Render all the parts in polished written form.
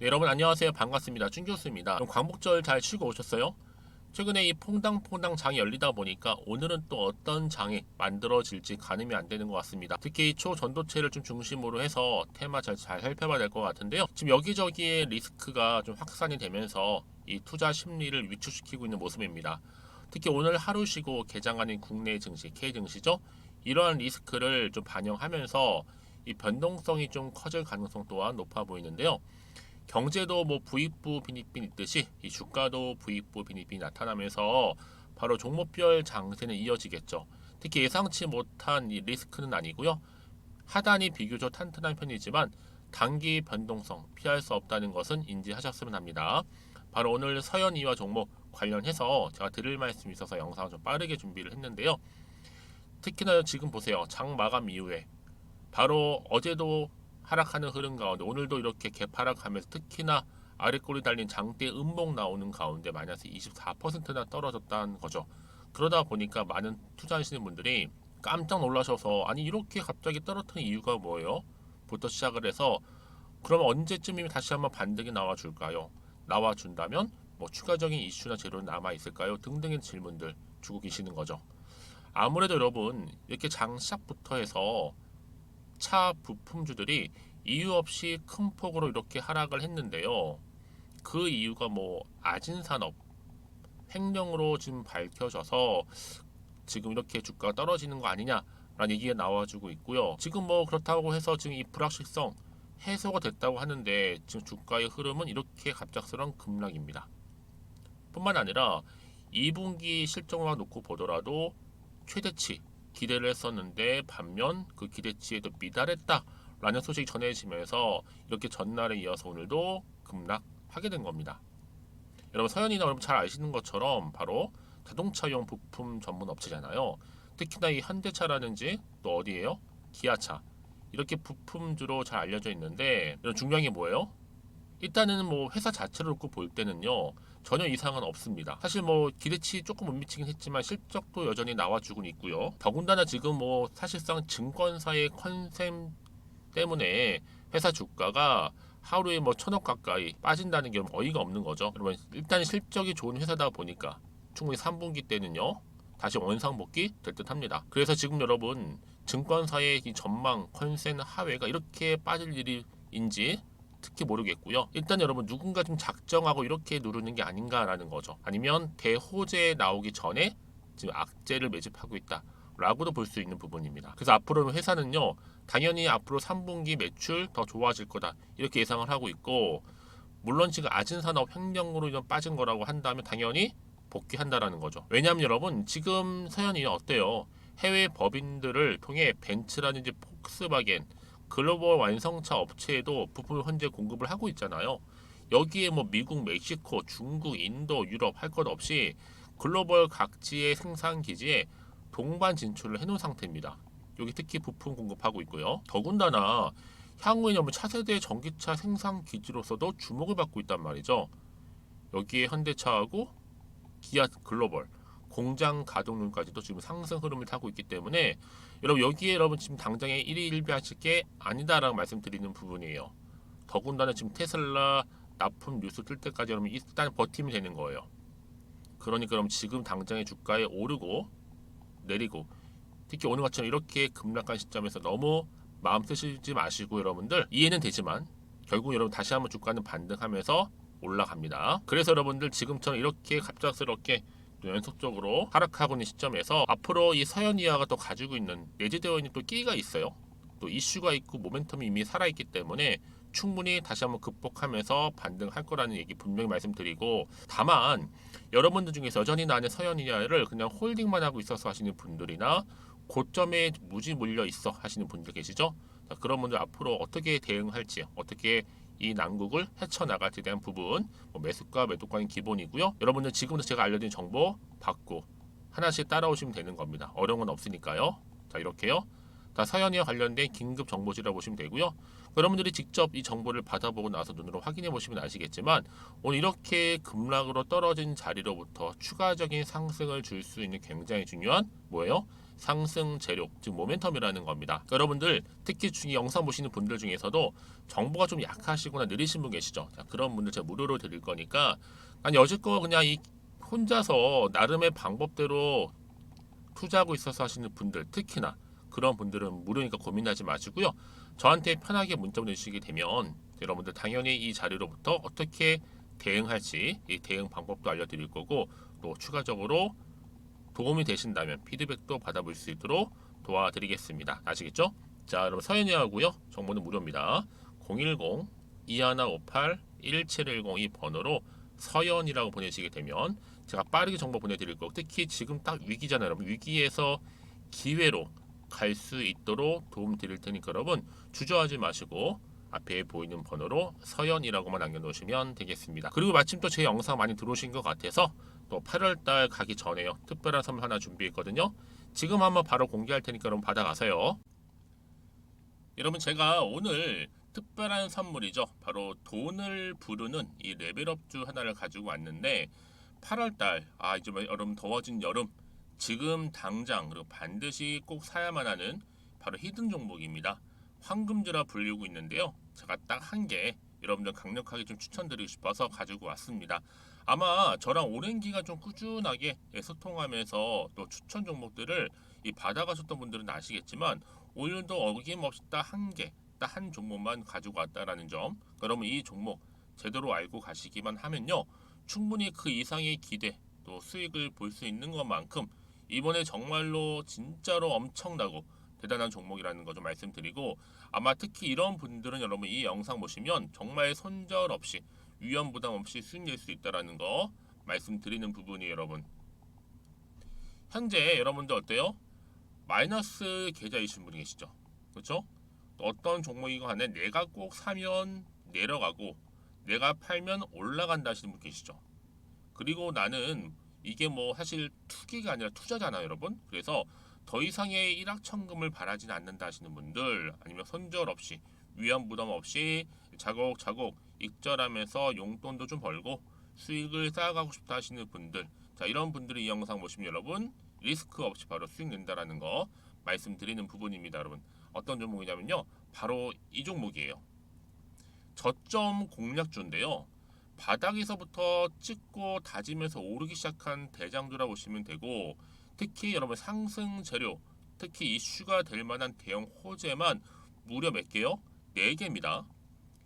네, 여러분 안녕하세요. 반갑습니다. 준교수입니다. 그럼 광복절 잘 치고 오셨어요? 최근에 이 퐁당퐁당 장이 열리다 보니까 오늘은 또 어떤 장이 만들어질지 가늠이 안 되는 것 같습니다. 특히 초전도체를 좀 중심으로 해서 테마 잘 살펴봐야 될 것 같은데요. 지금 여기저기에 리스크가 좀 확산이 되면서 이 투자 심리를 위축시키고 있는 모습입니다. 특히 오늘 하루 쉬고 개장하는 국내 증시, K 증시죠. 이러한 리스크를 좀 반영하면서 이 변동성이 좀 커질 가능성 또한 높아 보이는데요. 경제도 뭐 부익부 빈익빈 있듯이 이 주가도 부익부 빈익빈이 나타나면서 바로 종목별 장세는 이어지겠죠. 특히 예상치 못한 이 리스크는 아니고요. 하단이 비교적 탄탄한 편이지만 단기 변동성 피할 수 없다는 것은 인지하셨으면 합니다. 바로 오늘 서현이와 종목 관련해서 제가 드릴 말씀이 있어서 영상을 좀 빠르게 준비를 했는데요. 특히나 지금 보세요. 장 마감 이후에 바로 어제도 하락하는 흐름 가운데 오늘도 이렇게 개파락하면서 특히나 아래꼬리 달린 장대 음봉 나오는 가운데 마이너스 24%나 떨어졌다는 거죠. 그러다 보니까 많은 투자하시는 분들이 깜짝 놀라셔서 아니 이렇게 갑자기 떨어뜨린 이유가 뭐예요? 부터 시작을 해서 그럼 언제쯤이면 다시 한번 반등이 나와줄까요? 나와준다면 뭐 추가적인 이슈나 재료는 남아있을까요? 등등의 질문들 주고 계시는 거죠. 아무래도 여러분 이렇게 장 시작부터 해서 차 부품주들이 이유 없이 큰 폭으로 이렇게 하락을 했는데요. 그 이유가 뭐 아진산업 횡령으로 지금 밝혀져서 지금 이렇게 주가가 떨어지는 거 아니냐라는 얘기가 나와주고 있고요. 지금 뭐 그렇다고 해서 지금 이 불확실성 해소가 됐다고 하는데 지금 주가의 흐름은 이렇게 갑작스러운 급락입니다. 뿐만 아니라 2분기 실적만 놓고 보더라도 최대치 기대를 했었는데 반면 그 기대치에도 미달했다라는 소식이 전해지면서 이렇게 전날에 이어서 오늘도 급락하게 된 겁니다. 여러분 서현이나 여러분 잘 아시는 것처럼 바로 자동차용 부품 전문 업체잖아요. 특히나 이 현대차라든지 또 어디예요? 기아차 이렇게 부품주로 잘 알려져 있는데 이런 중요한 게 뭐예요? 일단은 뭐 회사 자체를 놓고 볼 때는요 전혀 이상은 없습니다. 사실 뭐 기대치 조금 못 미치긴 했지만 실적도 여전히 나와주고 있고요. 더군다나 지금 뭐 사실상 증권사의 컨셉 때문에 회사 주가가 하루에 뭐 1,000억 가까이 빠진다는 게 어이가 없는 거죠. 여러분 일단 실적이 좋은 회사다 보니까 충분히 3분기 때는요 다시 원상복귀 될 듯 합니다. 그래서 지금 여러분 증권사의 이 전망 컨센 하회가 이렇게 빠질 일인지 특히 모르겠고요. 일단 여러분 누군가 좀 작정하고 이렇게 누르는 게 아닌가라는 거죠. 아니면 대호재 나오기 전에 지금 악재를 매집하고 있다. 라고도 볼 수 있는 부분입니다. 그래서 앞으로는 회사는요, 당연히 앞으로 3분기 매출 더 좋아질 거다. 이렇게 예상을 하고 있고, 물론 지금 아진산업 횡령으로 좀 빠진 거라고 한다면 당연히 복귀한다라는 거죠. 왜냐하면 여러분, 지금 서현이 어때요? 해외 법인들을 통해 벤츠라든지 폭스바겐, 글로벌 완성차 업체에도 부품을 현재 공급을 하고 있잖아요. 여기에 뭐 미국, 멕시코, 중국, 인도, 유럽 할 것 없이 글로벌 각지의 생산 기지에 동반 진출을 해놓은 상태입니다. 여기 특히 부품 공급하고 있고요. 더군다나 향후에 뭐 차세대 전기차 생산 기지로서도 주목을 받고 있단 말이죠. 여기에 현대차하고 기아 글로벌 공장 가동률까지도 지금 상승 흐름을 타고 있기 때문에 여러분 여기에 여러분 지금 당장에 1위 1비하실 게 아니다라고 말씀드리는 부분이에요. 더군다나 지금 테슬라 납품 뉴스 뜰 때까지 여러분 일단 버티면 되는 거예요. 그러니까 그럼 지금 당장의 주가에 오르고 내리고 특히 오늘 같처럼 이렇게 급락한 시점에서 너무 마음 쓰시지 마시고 여러분들 이해는 되지만 결국 여러분 다시 한번 주가는 반등하면서 올라갑니다. 그래서 여러분들 지금처럼 이렇게 갑작스럽게 연속적으로 하락하고 있는 시점에서 앞으로 이 서현이아가 또 가지고 있는 내재되어 있는 또 끼가 있어요. 또 이슈가 있고 모멘텀이 이미 살아있기 때문에 충분히 다시 한번 극복하면서 반등할 거라는 얘기 분명히 말씀드리고 다만 여러분들 중에서 여전히 나는 서현이아를 그냥 홀딩만 하고 있어서 하시는 분들이나 고점에 무지 물려 있어 하시는 분들 계시죠? 자, 그런 분들 앞으로 어떻게 대응할지 어떻게 이 난국을 헤쳐나갈지에 대한 부분 뭐 매수가 매도가는 기본이고요. 여러분들 지금부터 제가 알려드린 정보 받고 하나씩 따라오시면 되는 겁니다. 어려운 건 없으니까요. 자 이렇게요. 다 사연에 관련된 긴급 정보지라고 보시면 되고요. 여러분들이 직접 이 정보를 받아보고 나서 눈으로 확인해 보시면 아시겠지만 오늘 이렇게 급락으로 떨어진 자리로부터 추가적인 상승을 줄 수 있는 굉장히 중요한 뭐예요? 상승 재료, 즉 모멘텀이라는 겁니다. 여러분들 특히 중에 영상 보시는 분들 중에서도 정보가 좀 약하시거나 느리신 분 계시죠? 자, 그런 분들 제가 무료로 드릴 거니까 난 여지껏 그냥 이 혼자서 나름의 방법대로 투자하고 있어서 하시는 분들, 특히나 그런 분들은 무료니까 고민하지 마시고요. 저한테 편하게 문자 보내주시게 되면 여러분들 당연히 이 자료로부터 어떻게 대응할지 이 대응 방법도 알려드릴 거고, 또 추가적으로 도움이 되신다면 피드백도 받아볼 수 있도록 도와드리겠습니다. 아시겠죠? 자, 여러분 서현이하고요. 정보는 무료입니다. 010-2158-1710 이 번호로 서현이라고 보내시게 되면 제가 빠르게 정보 보내드릴 거고, 특히 지금 딱 위기잖아요. 여러분 위기에서 기회로 갈 수 있도록 도움 드릴 테니까 여러분 주저하지 마시고 앞에 보이는 번호로 서연이라고만 남겨놓으시면 되겠습니다. 그리고 마침 또 제 영상 많이 들어오신 것 같아서 또 8월달 가기 전에요, 특별한 선물 하나 준비했거든요. 지금 한번 바로 공개할 테니까 여러분 받아가세요. 여러분 제가 오늘 특별한 선물이죠, 바로 돈을 부르는 이 레벨업주 하나를 가지고 왔는데 8월달 이제 여러분 더워진 여름, 지금 당장 그리고 반드시 꼭 사야만 하는 바로 히든 종목입니다. 황금주라 불리고 있는데요. 제가 딱 한 개 여러분들 강력하게 좀 추천드리고 싶어서 가지고 왔습니다. 아마 저랑 오랜 기간 좀 꾸준하게 소통하면서 또 추천 종목들을 받아가셨던 분들은 아시겠지만, 오늘도 어김없이 딱 한 개, 딱 한 종목만 가지고 왔다라는 점, 그러면 이 종목 제대로 알고 가시기만 하면요, 충분히 그 이상의 기대 또 수익을 볼 수 있는 것만큼 이번에 정말로 진짜로 엄청나고 대단한 종목이라는 거 좀 말씀드리고, 아마 특히 이런 분들은 여러분 이 영상 보시면 정말 손절없이 위험 부담 없이 수익 낼 수 있다라는 거 말씀드리는 부분이에요. 여러분 현재 여러분들 어때요? 마이너스 계좌이신 분이 계시죠? 그렇죠? 어떤 종목이건 간에 내가 꼭 사면 내려가고 내가 팔면 올라간다 하시는 분 계시죠? 그리고 나는 이게 뭐 사실 투기가 아니라 투자잖아요, 여러분. 그래서 더 이상의 일확천금을 바라지는 않는다 하시는 분들, 아니면 손절 없이 위험 부담 없이 차곡차곡 익절하면서 용돈도 좀 벌고 수익을 쌓아가고 싶다 하시는 분들, 자, 이런 분들이 이 영상 보시면 여러분 리스크 없이 바로 수익 낸다라는 거 말씀드리는 부분입니다. 여러분 어떤 종목이냐면요, 바로 이 종목이에요. 저점 공략주인데요, 바닥에서부터 찍고 다지면서 오르기 시작한 대장주라고 보시면 되고, 특히 여러분 상승 재료, 특히 이슈가 될 만한 대형 호재만 무려 몇 개요? 4개입니다.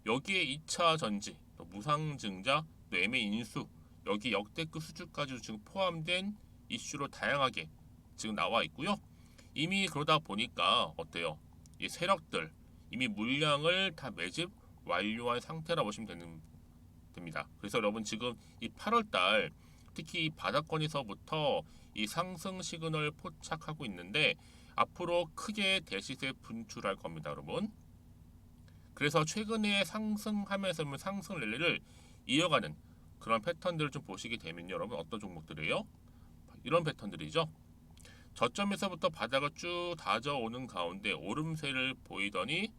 여기에 2차 전지, 또 무상증자, 또 매매 인수, 여기 역대급 수주까지 지금 포함된 이슈로 다양하게 지금 나와 있고요. 이미 그러다 보니까 어때요? 이 세력들 이미 물량을 다 매집 완료한 상태라 보시면 됩니다. 그래서 여러분 지금 이 8월달 특히 이 바닥권에서부터 이 상승 시그널 포착하고 있는데 앞으로 크게 대시세 분출할 겁니다, 여러분. 그래서 최근에 상승하면서 상승 랠리를 이어가는 그런 패턴들을 좀 보시게 되면 여러분 어떤 종목들이에요? 이런 패턴들이죠. 저점에서부터 바닥을 쭉 다져오는 가운데 오름세를 보이더니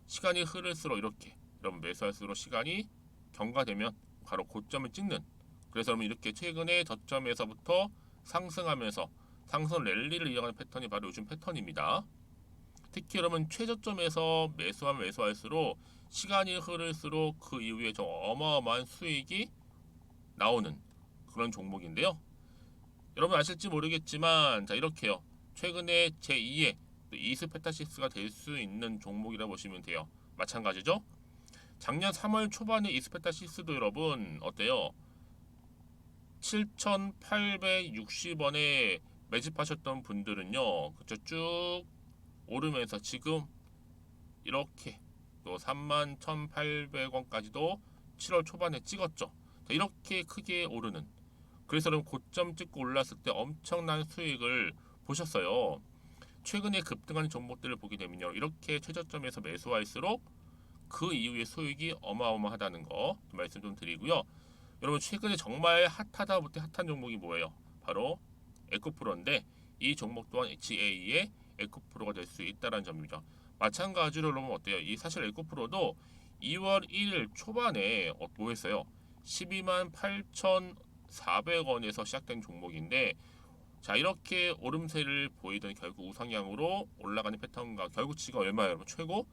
시간이 흐를수록 이렇게 여러분 매수할수록 시간이 경과되면 바로 고점을 찍는, 그래서 여러분 이렇게 최근에 저점에서부터 상승하면서 상승 랠리를 이어가는 패턴이 바로 요즘 패턴입니다. 특히 여러분 최저점에서 매수하면 매수할수록 시간이 흐를수록 그 이후에 좀 어마어마한 수익이 나오는 그런 종목인데요. 여러분 아실지 모르겠지만 자 이렇게요, 최근에 제2의 이스페타시스가 될 수 있는 종목이라 보시면 돼요. 마찬가지죠. 작년 3월 초반에 이스페타시스도 여러분 어때요? 7,860원에 매집하셨던 분들은요, 그쵸, 쭉 오르면서 지금 이렇게 또 31,800원까지도 7월 초반에 찍었죠. 이렇게 크게 오르는, 그래서 여러분 고점 찍고 올랐을 때 엄청난 수익을 보셨어요. 최근에 급등한 종목들을 보게 되면요, 이렇게 최저점에서 매수할수록 그 이후에 수익이 어마어마하다는 거 말씀 좀 드리고요. 여러분 최근에 정말 핫하다 못해 핫한 종목이 뭐예요? 바로 에코프로인데 이 종목 또한 HA의 에코프로가 될 수 있다는 점이죠. 마찬가지로 여러분 어때요? 이 사실 에코프로도 2월 1일 초반에 뭐 했어요? 128,400원에서 시작된 종목인데 자, 이렇게 오름세를 보이던 결국 우상향으로 올라가는 패턴과 결국치가 얼마예요, 여러분? 최고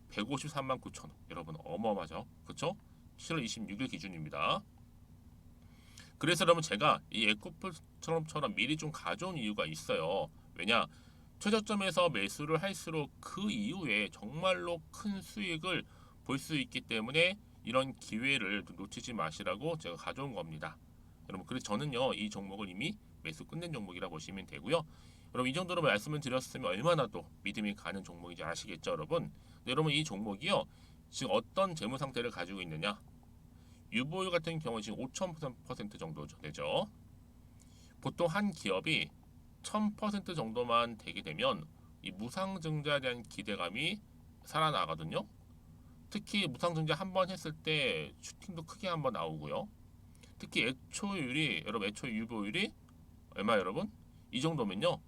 153만 9천 원. 여러분 어마어마하죠, 그렇죠? 7월 26일 기준입니다. 그래서 여러분 제가 이 에코프처럼 미리 좀 가져온 이유가 있어요. 왜냐? 최저점에서 매수를 할수록 그 이후에 정말로 큰 수익을 볼 수 있기 때문에 이런 기회를 놓치지 마시라고 제가 가져온 겁니다. 여러분, 그래서 저는요 이 종목을 이미 매수 끝낸 종목이라 보시면 되고요. 여러분, 이 정도로 말씀을 드렸으면 얼마나 또 믿음이 가는 종목인지 아시겠죠, 여러분? 네, 여러분, 이 종목이요 지금 어떤 재무 상태를 가지고 있느냐? 유보율 같은 경우 지금 5,000% 정도 되죠. 보통 한 기업이 1000% 정도만 되게 되면 이 무상증자에 대한 기대감이 살아나거든요. 특히 무상증자 한 번 했을 때 슈팅도 크게 한번 나오고요. 특히 애초율이, 여러분 애초 유보율이 얼마, 여러분? 이 정도면요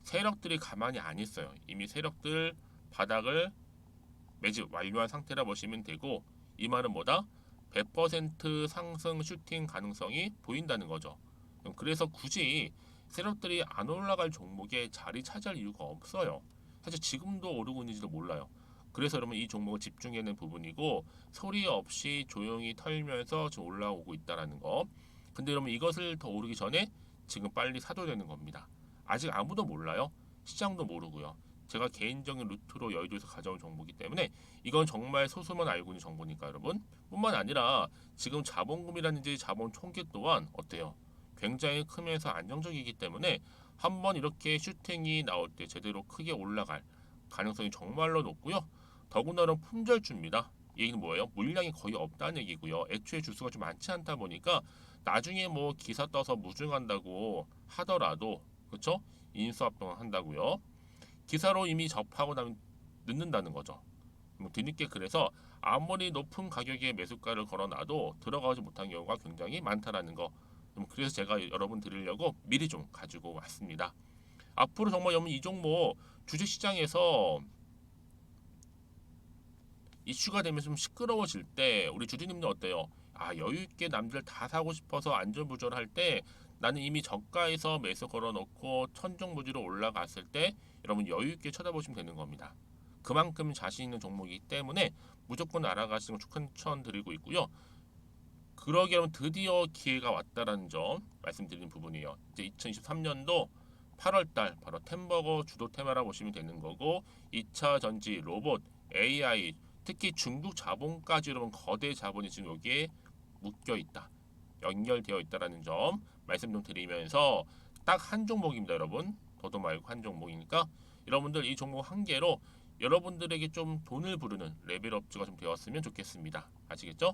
세력들이 가만히 안 있어요. 이미 세력들 바닥을 매집 완료한 상태라 보시면 되고, 이 말은 뭐다? 100% 상승 슈팅 가능성이 보인다는 거죠. 그래서 굳이 세력들이 안 올라갈 종목에 자리 차지할 이유가 없어요. 사실 지금도 오르고 있는지도 몰라요. 그래서 여러분 이 종목을 집중해야 하는 부분이고, 소리 없이 조용히 털면서 지금 올라오고 있다라는 거. 근데 여러분 이것을 더 오르기 전에 지금 빨리 사둬야 되는 겁니다. 아직 아무도 몰라요. 시장도 모르고요. 제가 개인적인 루트로 여의도에서 가져온 정보이기 때문에 이건 정말 소수만 알고 있는 정보니까 여러분. 뿐만 아니라 지금 자본금이라든지 자본 총계 또한 어때요? 굉장히 크면서 안정적이기 때문에 한번 이렇게 슈팅이 나올 때 제대로 크게 올라갈 가능성이 정말로 높고요. 더군다나 품절주입니다. 이 얘기는 뭐예요? 물량이 거의 없다는 얘기고요. 애초에 주수가 좀 많지 않다 보니까 나중에 뭐 기사 떠서 무증한다고 하더라도, 그렇죠? 인수합병을 한다고요. 기사로 이미 접하고 나면 늦는다는 거죠. 뒤늦게, 그래서 아무리 높은 가격에 매수가를 걸어놔도 들어가지 못한 경우가 굉장히 많다라는 거. 그래서 제가 여러분 드리려고 미리 좀 가지고 왔습니다. 앞으로 정말 여러분 이 종목 주식시장에서 이슈가 되면 좀 시끄러워질 때 우리 주주님들 어때요? 아, 여유 있게 남들 다 사고 싶어서 안절부절할 때 나는 이미 저가에서 매수 걸어놓고 천정부지로 올라갔을 때 여러분 여유 있게 쳐다보시면 되는 겁니다. 그만큼 자신 있는 종목이기 때문에 무조건 알아가시는 걸 추천드리고 있고요. 그러기 위해 드디어 기회가 왔다라는 점 말씀드리는 부분이에요. 이제 2023년도 8월달 바로 템버거 주도 테마라 보시면 되는 거고, 2차 전지, 로봇, AI, 특히 중국 자본까지 여러분 거대 자본이 지금 여기에 묶여 있다, 연결되어 있다라는 점 말씀 좀 드리면서 딱 한 종목입니다, 여러분. 더도 말고 한 종목이니까 여러분들 이 종목 한 개로 여러분들에게 좀 돈을 부르는 레벨업주가 좀 되었으면 좋겠습니다. 아시겠죠?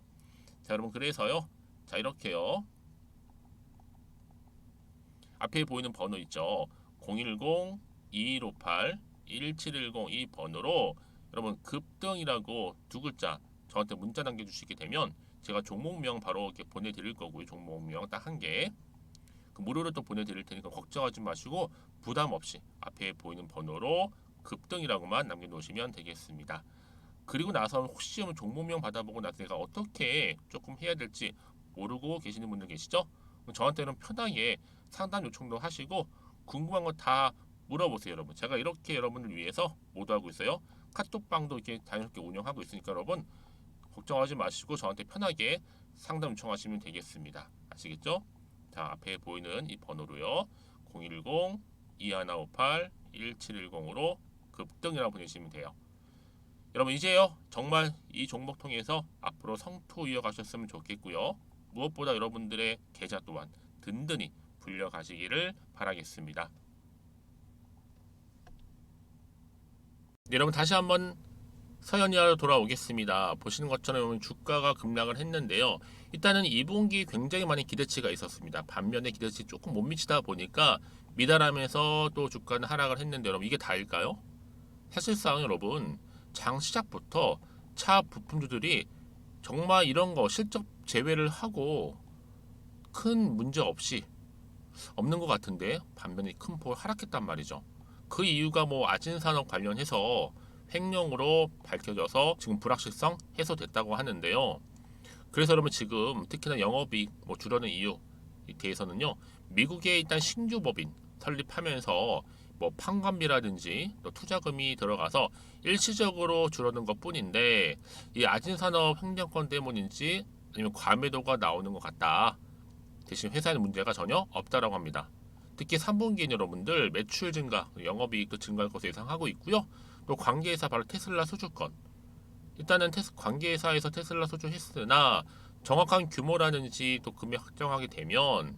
자, 여러분, 그래서요. 자, 이렇게요. 앞에 보이는 번호 있죠. 010-2158-1710 이 번호로 여러분 급등이라고 두 글자 저한테 문자 남겨주시게 되면 제가 종목명 바로 이렇게 보내드릴 거고요. 종목명 딱 한 개. 그 무료로 또 보내드릴 테니까 걱정하지 마시고 부담 없이 앞에 보이는 번호로 급등이라고만 남겨놓으시면 되겠습니다. 그리고 나서 혹시 종목명 받아보고 나서 내가 어떻게 조금 해야 될지 모르고 계시는 분들 계시죠? 저한테는 편하게 상담 요청도 하시고 궁금한 거 다 물어보세요, 여러분. 제가 이렇게 여러분을 위해서 모두하고 있어요. 카톡방도 이렇게 자연스럽게 운영하고 있으니까 여러분 걱정하지 마시고 저한테 편하게 상담 요청하시면 되겠습니다. 아시겠죠? 자, 앞에 보이는 이 번호로요. 010-2158-1710으로 급등이라고 보내시면 돼요. 여러분 이제요 정말 이 종목 통해서 앞으로 성투 이어가셨으면 좋겠고요. 무엇보다 여러분들의 계좌 또한 든든히 불려가시기를 바라겠습니다. 네, 여러분 다시 한번 서현이하러 돌아오겠습니다. 보시는 것처럼 주가가 급락을 했는데요. 일단은 2분기 굉장히 많은 기대치가 있었습니다. 반면에 기대치 조금 못 미치다 보니까 미달하면서 또 주가는 하락을 했는데 여러분 이게 다일까요? 사실상 여러분 장 시작부터 차 부품주들이 정말 이런 거 실적 제외를 하고 큰 문제 없이 없는 것 같은데 반면에 큰 폭을 하락했단 말이죠. 그 이유가 뭐 아진산업 관련해서 횡령으로 밝혀져서 지금 불확실성 해소됐다고 하는데요. 그래서 여러분 지금 특히나 영업이익 뭐 줄어든 이유에 대해서는요. 미국의 일단 신규 법인 설립하면서 뭐 판관비라든지 또 투자금이 들어가서 일시적으로 줄어든 것 뿐인데 이 아진산업 행정권 때문인지 아니면 과매도가 나오는 것 같다. 대신 회사에는 문제가 전혀 없다라고 합니다. 특히 3분기엔 여러분들 매출 증가, 영업이익도 증가할 것으로 예상하고 있고요. 또 관계회사 바로 테슬라 수주권. 일단은 관계회사에서 테슬라 수주했으나 정확한 규모라든지 또 금액 확정하게 되면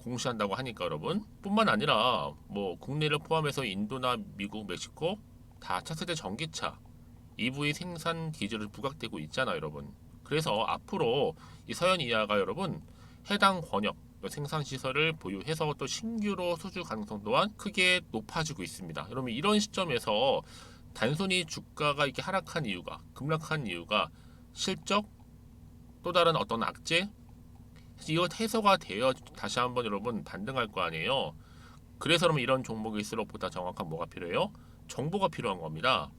공시한다고 하니까 여러분 뿐만 아니라 뭐 국내를 포함해서 인도나 미국, 멕시코 다 차세대 전기차 EV 생산 기지를 부각되고 있잖아요 여러분. 그래서 앞으로 이 서현이하가 여러분 해당 권역 생산 시설을 보유해서 또 신규로 수주 가능성 또한 크게 높아지고 있습니다. 여러분 이런 시점에서 단순히 주가가 이렇게 하락한 이유가 급락한 이유가 실적 또 다른 어떤 악재 이거 해소가 되어 다시 한번 여러분 반등할 거 아니에요. 그래서 여러분 이런 종목일수록 보다 정확한 뭐가 필요해요? 정보가 필요한 겁니다.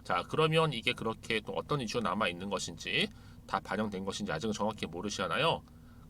자 그러면 이게 그렇게 또 어떤 이슈가 남아 있는 것인지 다 반영된 것인지 아직은 정확히 모르시잖아요.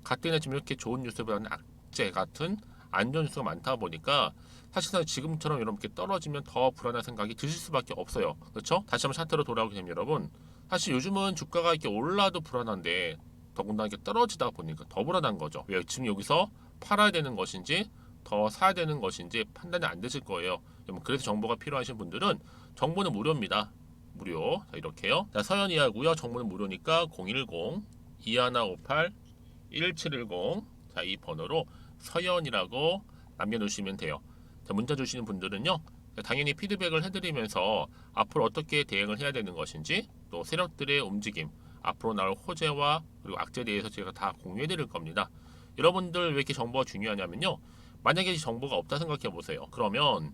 가뜩이나 지금 이렇게 좋은 뉴스보다는 악재 같은 안 좋은 뉴스가 많다 보니까 사실상 지금처럼 이렇게 떨어지면 더 불안한 생각이 드실 수밖에 없어요. 그렇죠? 다시 한번 차트로 돌아오게 되면 여러분 사실 요즘은 주가가 이렇게 올라도 불안한데 더군다나 이렇게 떨어지다 보니까 더 불안한 거죠. 왜 지금 여기서 팔아야 되는 것인지 더 사야 되는 것인지 판단이 안 되실 거예요. 그래서 정보가 필요하신 분들은 정보는 무료입니다. 무료. 자, 이렇게요. 자, 서현이하고요. 정보는 무료니까 010-2158-1710 자, 이 번호로 서현이라고 남겨놓으시면 돼요. 자, 문자 주시는 분들은요. 당연히 피드백을 해드리면서 앞으로 어떻게 대응을 해야 되는 것인지 또 세력들의 움직임 앞으로 나올 호재와 그리고 악재에 대해서 제가 다 공유해 드릴 겁니다. 여러분들 왜 이렇게 정보가 중요하냐면요. 만약에 정보가 없다 생각해 보세요. 그러면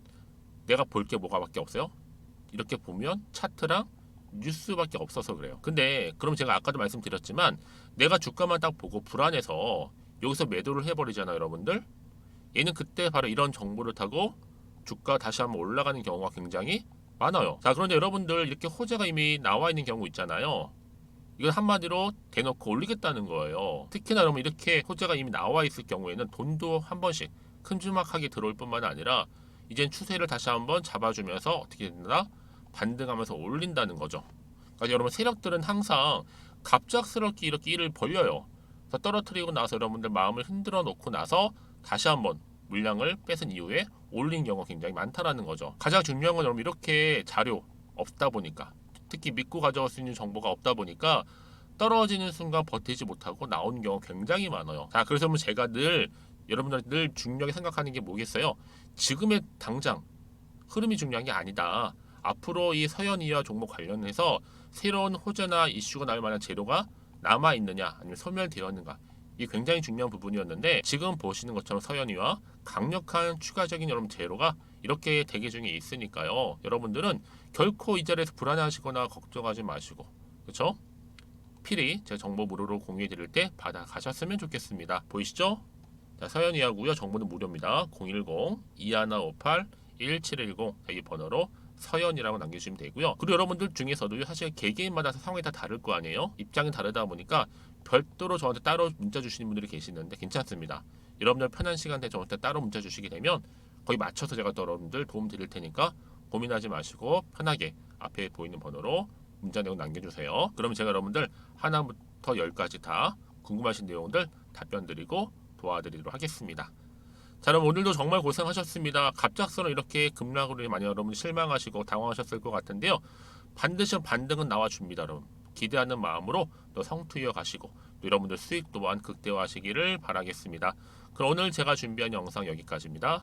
내가 볼 게 뭐가밖에 없어요? 이렇게 보면 차트랑 뉴스밖에 없어서 그래요. 근데 그럼 제가 아까도 말씀드렸지만 내가 주가만 딱 보고 불안해서 여기서 매도를 해버리잖아요 여러분들. 얘는 그때 바로 이런 정보를 타고 주가 다시 한번 올라가는 경우가 굉장히 많아요. 자 그런데 여러분들 이렇게 호재가 이미 나와 있는 경우 있잖아요. 이건 한마디로 대놓고 올리겠다는 거예요. 특히나 여러분 이렇게 호재가 이미 나와 있을 경우에는 돈도 한 번씩 큼지막하게 들어올 뿐만 아니라 이젠 추세를 다시 한번 잡아주면서 어떻게 된다? 반등하면서 올린다는 거죠. 그러니까 여러분 세력들은 항상 갑작스럽게 이렇게 일을 벌려요. 그래서 떨어뜨리고 나서 여러분들 마음을 흔들어 놓고 나서 다시 한번 물량을 뺏은 이후에 올린 경우가 굉장히 많다라는 거죠. 가장 중요한 건 여러분 이렇게 자료 없다 보니까 특히 믿고 가져갈 수 있는 정보가 없다 보니까 떨어지는 순간 버티지 못하고 나오는 경우가 굉장히 많아요. 자, 그래서 제가 늘 여러분들 늘 중요하게 생각하는 게 뭐겠어요? 지금의 당장 흐름이 중요한 게 아니다. 앞으로 이 서현이와 종목 관련해서 새로운 호재나 이슈가 나올 만한 재료가 남아 있느냐 아니면 소멸되었는가 이게 굉장히 중요한 부분이었는데 지금 보시는 것처럼 서현이와 강력한 추가적인 여러분 재료가 이렇게 대기 중에 있으니까요. 여러분들은 결코 이 자리에서 불안해하시거나 걱정하지 마시고 그렇죠? 필히 제 정보 무료로 공유해 드릴 때 받아가셨으면 좋겠습니다. 보이시죠? 자, 서현이하고요. 정보는 무료입니다. 010-2158-1710 이 번호로 서현이라고 남겨주시면 되고요. 그리고 여러분들 중에서도 사실 개개인마다 상황이 다 다를 거 아니에요? 입장이 다르다 보니까 별도로 저한테 따로 문자 주시는 분들이 계시는데 괜찮습니다. 여러분들 편한 시간대 저한테 따로 문자 주시게 되면 거기 맞춰서 제가 또 여러분들 도움 드릴 테니까 고민하지 마시고 편하게 앞에 보이는 번호로 문자 내용 남겨주세요. 그럼 제가 여러분들 하나부터 10까지 다 궁금하신 내용들 답변 드리고 도와드리도록 하겠습니다. 자, 그럼 오늘도 정말 고생하셨습니다. 갑작스러운 이렇게 급락으로 많이 여러분 실망하시고 당황하셨을 것 같은데요. 반드시 반등은 나와줍니다. 여러분 기대하는 마음으로 또 성투이어 가시고 또 여러분들 수익 또한 극대화하시기를 바라겠습니다. 그럼 오늘 제가 준비한 영상 여기까지입니다.